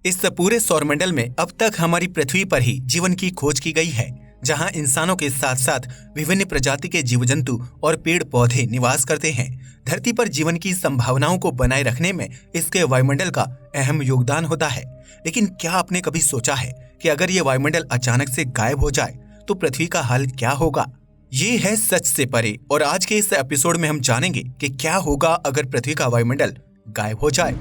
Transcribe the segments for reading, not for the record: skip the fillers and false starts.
इस पूरे सौरमंडल में अब तक हमारी पृथ्वी पर ही जीवन की खोज की गई है, जहां इंसानों के साथ साथ विभिन्न प्रजाति के जीव जंतु और पेड़ पौधे निवास करते हैं। धरती पर जीवन की संभावनाओं को बनाए रखने में इसके वायुमंडल का अहम योगदान होता है। लेकिन क्या आपने कभी सोचा है कि अगर ये वायुमंडल अचानक से गायब हो जाए तो पृथ्वी का हाल क्या होगा? ये है सच से परे, और आज के इस एपिसोड में हम जानेंगे कि क्या होगा अगर पृथ्वी का वायुमंडल गायब हो जाए।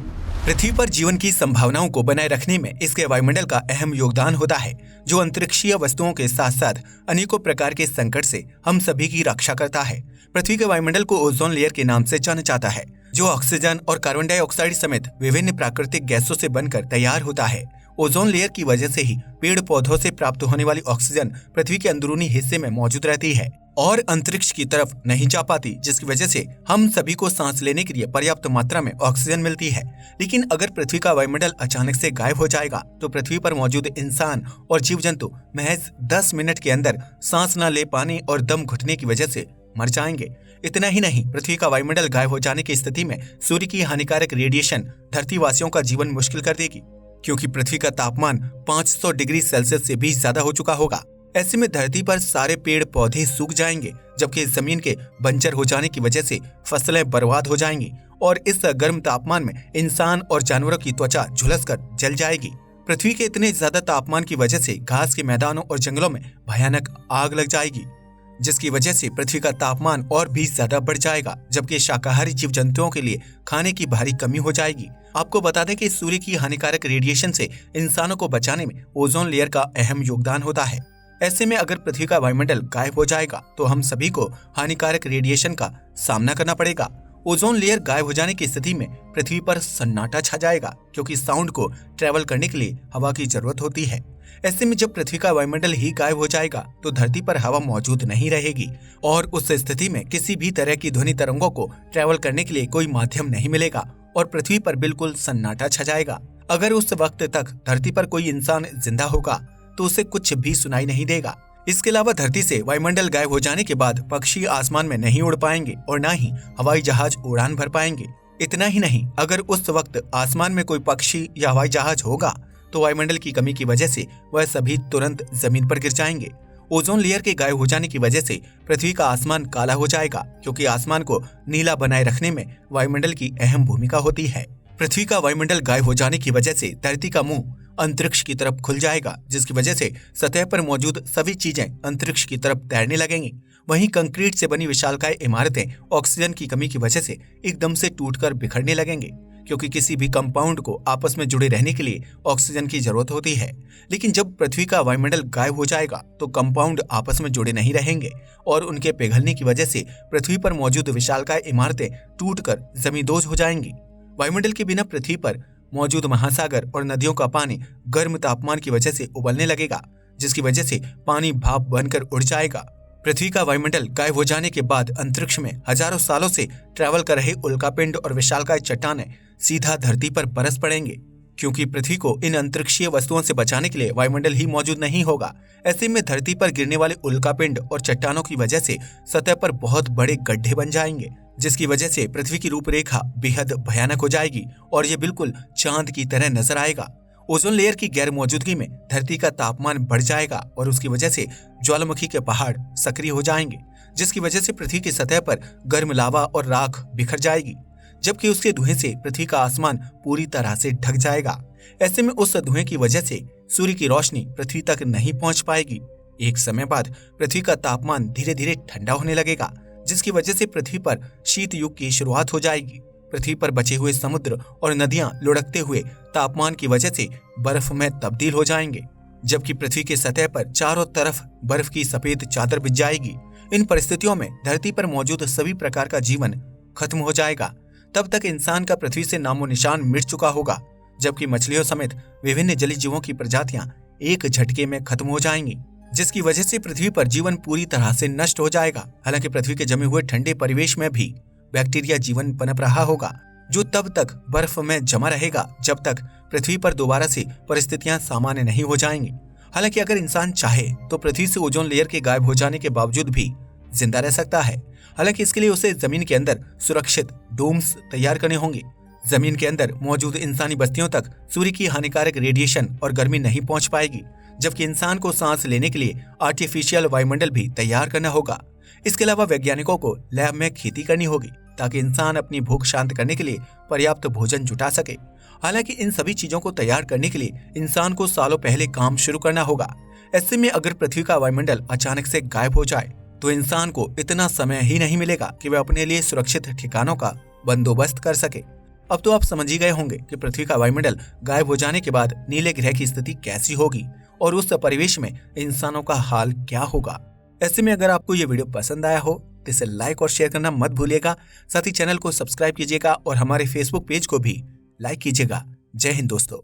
पृथ्वी पर जीवन की संभावनाओं को बनाए रखने में इसके वायुमंडल का अहम योगदान होता है, जो अंतरिक्षीय वस्तुओं के साथ साथ अनेकों प्रकार के संकट से हम सभी की रक्षा करता है। पृथ्वी के वायुमंडल को ओजोन लेयर के नाम से जाना जाता है, जो ऑक्सीजन और कार्बन डाइऑक्साइड समेत विभिन्न प्राकृतिक गैसों से बनकर तैयार होता है। ओजोन लेयर की वजह से ही पेड़ पौधों से प्राप्त होने वाली ऑक्सीजन पृथ्वी के अंदरूनी हिस्से में मौजूद रहती है और अंतरिक्ष की तरफ नहीं जा पाती, जिसकी वजह से हम सभी को सांस लेने के लिए पर्याप्त मात्रा में ऑक्सीजन मिलती है। लेकिन अगर पृथ्वी का वायुमंडल अचानक से गायब हो जाएगा तो पृथ्वी पर मौजूद इंसान और जीव जंतु महज 10 मिनट के अंदर सांस न ले पाने और दम घुटने की वजह से मर जाएंगे। इतना ही नहीं, पृथ्वी का वायुमंडल गायब हो जाने की स्थिति में सूर्य की हानिकारक रेडिएशन धरती वासियों का जीवन मुश्किल कर देगी, क्योंकि पृथ्वी का तापमान 500 डिग्री सेल्सियस से भी ज्यादा हो चुका होगा। ऐसे में धरती पर सारे पेड़ पौधे सूख जाएंगे, जबकि जमीन के बंजर हो जाने की वजह से फसलें बर्बाद हो जाएंगी और इस गर्म तापमान में इंसान और जानवरों की त्वचा झुलसकर जल जाएगी। पृथ्वी के इतने ज्यादा तापमान की वजह से घास के मैदानों और जंगलों में भयानक आग लग जाएगी, जिसकी वजह से पृथ्वी का तापमान और भी ज्यादा बढ़ जाएगा, जबकि शाकाहारी जीव जंतुओं के लिए खाने की भारी कमी हो जाएगी। आपको बता दें कि सूर्य की हानिकारक रेडिएशन से इंसानों को बचाने में ओजोन लेयर का अहम योगदान होता है। ऐसे में अगर पृथ्वी का वायुमंडल गायब हो जाएगा तो हम सभी को हानिकारक रेडिएशन का सामना करना पड़ेगा। ओजोन लेयर गायब हो जाने की स्थिति में पृथ्वी पर सन्नाटा छा जाएगा, क्योंकि साउंड को ट्रेवल करने के लिए हवा की जरूरत होती है। ऐसे में जब पृथ्वी का वायुमंडल ही गायब हो जाएगा तो धरती पर हवा मौजूद नहीं रहेगी और उस स्थिति में किसी भी तरह की ध्वनि तरंगों को ट्रेवल करने के लिए कोई माध्यम नहीं मिलेगा और पृथ्वी पर बिल्कुल सन्नाटा छा जाएगा। अगर उस वक्त तक धरती पर कोई इंसान जिंदा होगा तो उसे कुछ भी सुनाई नहीं देगा। इसके अलावा धरती से वायुमंडल गायब हो जाने के बाद पक्षी आसमान में नहीं उड़ पाएंगे और न ही हवाई जहाज उड़ान भर पाएंगे। इतना ही नहीं, अगर उस वक्त आसमान में कोई पक्षी या हवाई जहाज होगा तो वायुमंडल की कमी की वजह से वह सभी तुरंत जमीन पर गिर जाएंगे। ओजोन लेयर के गायब हो जाने की वजह से पृथ्वी का आसमान काला हो जाएगा, क्योंकि आसमान को नीला बनाए रखने में वायुमंडल की अहम भूमिका होती है। पृथ्वी का वायुमंडल गायब हो जाने की वजह से धरती का मुंह अंतरिक्ष की तरफ खुल जाएगा, जिसकी वजह से सतह पर मौजूद सभी चीजें अंतरिक्ष की तरफ तैरने लगेंगी। वहीं कंक्रीट से बनी विशालकाय इमारतें ऑक्सीजन की कमी की वजह से एकदम से टूटकर बिखरने लगेंगे, क्योंकि किसी भी कंपाउंड को आपस में जुड़े रहने के लिए ऑक्सीजन की जरूरत होती है। लेकिन जब पृथ्वी का वायुमंडल गायब हो जाएगा तो कंपाउंड आपस में जुड़े नहीं रहेंगे और उनके पिघलने की वजह से पृथ्वी पर मौजूद विशालकाय इमारतें टूटकर जमींदोज हो जाएंगी। वायुमंडल के बिना पृथ्वी पर मौजूद महासागर और नदियों का पानी गर्म तापमान की वजह से उबलने लगेगा, जिसकी वजह से पानी भाप बनकर उड़ जाएगा। पृथ्वी का वायुमंडल गायब हो जाने के बाद अंतरिक्ष में हजारों सालों से ट्रैवल कर रहे उल्कापिंड और विशालकाय चट्टानें सीधा धरती पर बरस पड़ेंगे, क्योंकि पृथ्वी को इन अंतरिक्षीय वस्तुओं से बचाने के लिए वायुमंडल ही मौजूद नहीं होगा। ऐसे में धरती पर गिरने वाले उल्कापिंड और चट्टानों की वजह से सतह पर बहुत बड़े गड्ढे बन जाएंगे, जिसकी वजह से पृथ्वी की रूपरेखा बेहद भयानक हो जाएगी और ये बिल्कुल चांद की तरह नजर आएगा। ओजोन लेयर की गैर मौजूदगी में धरती का तापमान बढ़ जाएगा और उसकी वजह से ज्वालामुखी के पहाड़ सक्रिय हो जाएंगे, जिसकी वजह से पृथ्वी की सतह पर गर्म लावा और राख बिखर जाएगी, जबकि उसके धुएं से पृथ्वी का आसमान पूरी तरह से ढक जाएगा। ऐसे में उस धुएं की वजह से सूर्य की रोशनी पृथ्वी तक नहीं पहुंच पाएगी। एक समय बाद पृथ्वी का तापमान धीरे धीरे ठंडा होने लगेगा, जिसकी वजह से पृथ्वी पर शीत युग की शुरुआत हो जाएगी। पृथ्वी पर बचे हुए समुद्र और नदियां लुढ़कते हुए तापमान की वजह से बर्फ में तब्दील हो जाएंगे, जबकि पृथ्वी के सतह पर चारों तरफ बर्फ की सफेद चादर बिछ जाएगी। इन परिस्थितियों में धरती पर मौजूद सभी प्रकार का जीवन खत्म हो जाएगा। तब तक इंसान का पृथ्वी से नामो निशान मिट चुका होगा, जबकि मछलियों समेत विभिन्न जलीय जीवों की प्रजातियां एक झटके में खत्म हो जाएंगी, जिसकी वजह से पृथ्वी पर जीवन पूरी तरह से नष्ट हो जाएगा। हालांकि पृथ्वी के जमे हुए ठंडे परिवेश में भी बैक्टीरिया जीवन पनप रहा होगा, जो तब तक बर्फ में जमा रहेगा जब तक पृथ्वी पर दोबारा से परिस्थितियां सामान्य नहीं हो जाएंगी। हालांकि अगर इंसान चाहे तो पृथ्वी से ओजोन लेयर के गायब हो जाने के बावजूद भी जिंदा रह सकता है। हालांकि इसके लिए उसे जमीन के अंदर सुरक्षित डोम्स तैयार करने होंगे। जमीन के अंदर मौजूद इंसानी बस्तियों तक सूर्य की हानिकारक रेडिएशन और गर्मी नहीं पहुंच पाएगी, जबकि इंसान को सांस लेने के लिए आर्टिफिशियल वायुमंडल भी तैयार करना होगा। इसके अलावा वैज्ञानिकों को लैब में खेती करनी होगी ताकि इंसान अपनी भूख शांत करने के लिए पर्याप्त भोजन जुटा सके। हालांकि इन सभी चीजों को तैयार करने के लिए इंसान को सालों पहले काम शुरू करना होगा। ऐसे में अगर पृथ्वी का वायुमंडल अचानक से गायब हो जाए तो इंसान को इतना समय ही नहीं मिलेगा कि वह अपने लिए सुरक्षित ठिकानों का बंदोबस्त कर सके। अब तो आप समझ ही गए होंगे कि पृथ्वी का वायुमंडल गायब हो जाने के बाद नीले ग्रह की स्थिति कैसी होगी और उस परिवेश में इंसानों का हाल क्या होगा। ऐसे में अगर आपको ये वीडियो पसंद आया हो तो इसे लाइक और शेयर करना मत भूलिएगा। साथ ही चैनल को सब्सक्राइब कीजिएगा और हमारे फेसबुक पेज को भी लाइक कीजिएगा। जय हिंद दोस्तों।